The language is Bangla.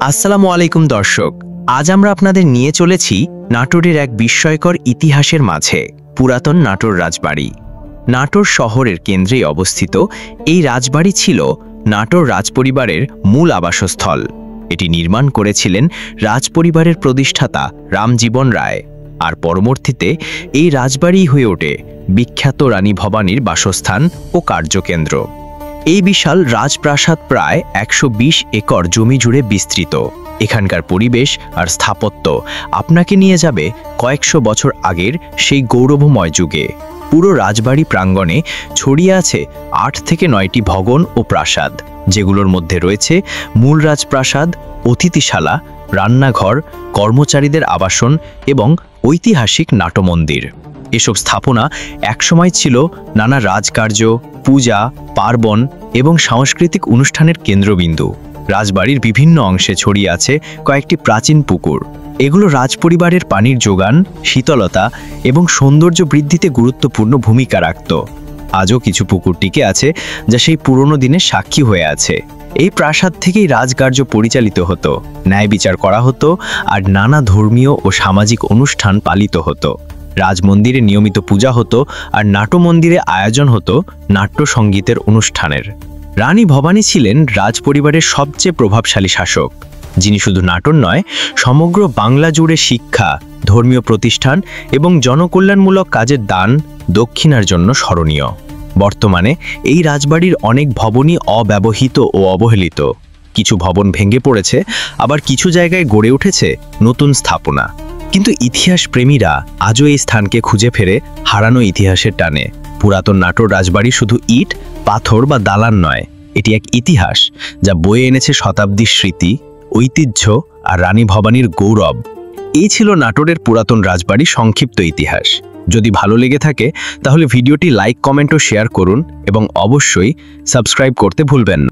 আসসালামু আলাইকুম দর্শক, আজ আমরা আপনাদের নিয়ে চলেছি নাটোরের এক বিস্ময়কর ইতিহাসের মাঝে, পুরাতন নাটোর রাজবাড়ি। নাটোর শহরের কেন্দ্রে অবস্থিত এই রাজবাড়ি ছিল নাটোর রাজপরিবারের মূল আবাসস্থল। এটি নির্মাণ করেছিলেন রাজপরিবারের প্রতিষ্ঠাতা রামজীবন রায়, আর পরবর্তীতে এই রাজবাড়ি হয়ে ওঠে বিখ্যাত রানী ভবানীর বাসস্থান ও কার্যকেন্দ্র। এই বিশাল রাজপ্রাসাদ প্রায় ১২০ একর জমি জুড়ে বিস্তৃত। এখানকার পরিবেশ আর স্থাপত্য আপনাকে নিয়ে যাবে কয়েকশো বছর আগের সেই গৌরবময় যুগে। পুরো রাজবাড়ি প্রাঙ্গণে ছড়িয়ে আছে ৮ থেকে ৯টি ভবন ও প্রাসাদ, যেগুলোর মধ্যে রয়েছে মূল রাজপ্রাসাদ, অতিথিশালা, রান্নাঘর, কর্মচারীদের আবাসন এবং ঐতিহাসিক নাট্যমন্দির। এসব স্থাপনা একসময় ছিল নানা রাজকার্য, পূজা, পার্বণ এবং সাংস্কৃতিক অনুষ্ঠানের কেন্দ্রবিন্দু। রাজবাড়ির বিভিন্ন অংশে ছড়িয়ে আছে কয়েকটি প্রাচীন পুকুর। এগুলো রাজপরিবারের পানির যোগান, শীতলতা এবং সৌন্দর্য বৃদ্ধিতে গুরুত্বপূর্ণ ভূমিকা রাখত। আজও কিছু পুকুর টিকে আছে, যা সেই পুরনো দিনের সাক্ষী হয়ে আছে। এই প্রাসাদ থেকেই রাজকার্য পরিচালিত হতো, ন্যায় বিচার করা হতো আর নানা ধর্মীয় ও সামাজিক অনুষ্ঠান পালিত হতো। রাজমন্দিরে নিয়মিত পূজা হতো আর নাট্যমন্দিরে আয়োজন হতো নাট্য সঙ্গীতের অনুষ্ঠানের। রানী ভবানী ছিলেন রাজপরিবারের সবচেয়ে প্রভাবশালী শাসক, যিনি শুধু নাটোর নয়, সমগ্র বাংলা জুড়ে শিক্ষা, ধর্মীয় প্রতিষ্ঠান এবং জনকল্যাণমূলক কাজের দান দক্ষিণার জন্য স্মরণীয়। বর্তমানে এই রাজবাড়ির অনেক ভবনই অব্যবহৃত ও অবহেলিত। কিছু ভবন ভেঙে পড়েছে, আবার কিছু জায়গায় গড়ে উঠেছে নতুন স্থাপনা। কিন্তু ইতিহাস প্রেমীরা আজও এই স্থানকে খুঁজে ফেরে হারানো ইতিহাসের টানে। পুরাতন নাটোর রাজবাড়ি শুধু ইট, পাথর বা দালান নয়, এটি এক ইতিহাস যা বয়ে এনেছে শতাব্দীর স্মৃতি, ঐতিহ্য আর রানী ভবানীর গৌরব। এই ছিল নাটোরের পুরাতন রাজবাড়ির সংক্ষিপ্ত ইতিহাস। যদি ভালো লেগে থাকে তাহলে ভিডিওটি লাইক, কমেন্ট ও শেয়ার করুন এবং অবশ্যই সাবস্ক্রাইব করতে ভুলবেন না।